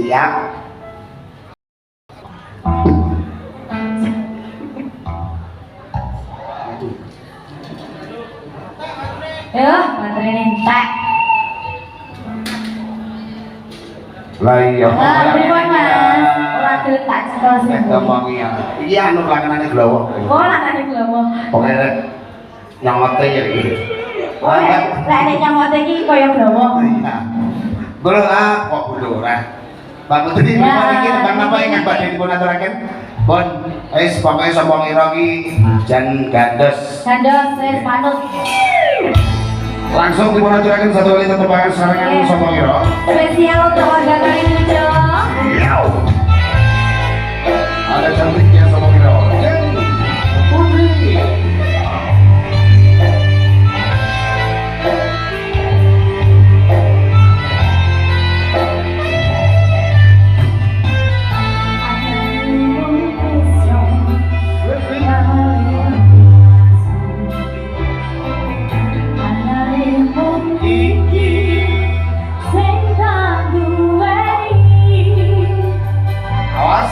Siap. Ya, baterai entek. Lah iya. Pripun Mas? Ora diletak terus. Ngomongi ya. Iki anu langenane glowok. Oh, langane glowo. Pokoke nyamote ya iki. Oh, lek nek nyamote iki kaya glowo. Iya. Bolo kok bolo ora. Pak Putri iki tembang apa ingkang badhe dipun aturaken? Pun wis pokoke sapa ngira iki jan gandos. Gandos wis manut. Langsung dipun aturaken satu kali tetepangan sarangan sapa ngira. Spesial untuk warga Kalimudo. Ada cantiknya sapa ngira. Putri. Awas.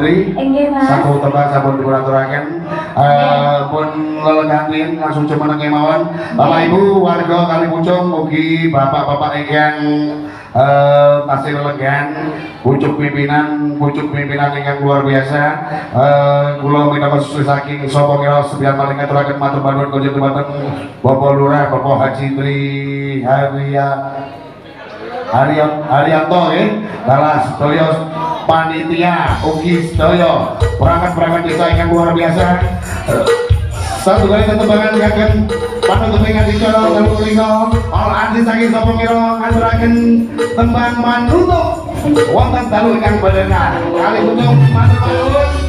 Putri. Inggih, Mas. Sampun tebak sampun dipuraturaken. Pun lelegatin langsung cuma kemawon. Bapak Ibu warga Kalipucung mugi bapak-bapak ingkang tasih lelegan pucuk pimpinan ingkang luar biasa. Kula minangka sesuai saking sapa kira sebian paling ngaturaken matur nuwun kanjeng dumateng Bapak Lurah Bapak Haji Tri Haryanto dalah sedaya panitia ugi sedaya perangkat desa ingkang luar biasa. Satu kali tetembangan kagem panutup ingkang dicara dalu lingga al adi saking sapa kira ngaturaken tembang manutup wonten dalu ingkang bener. Kali pucung matur nuwun.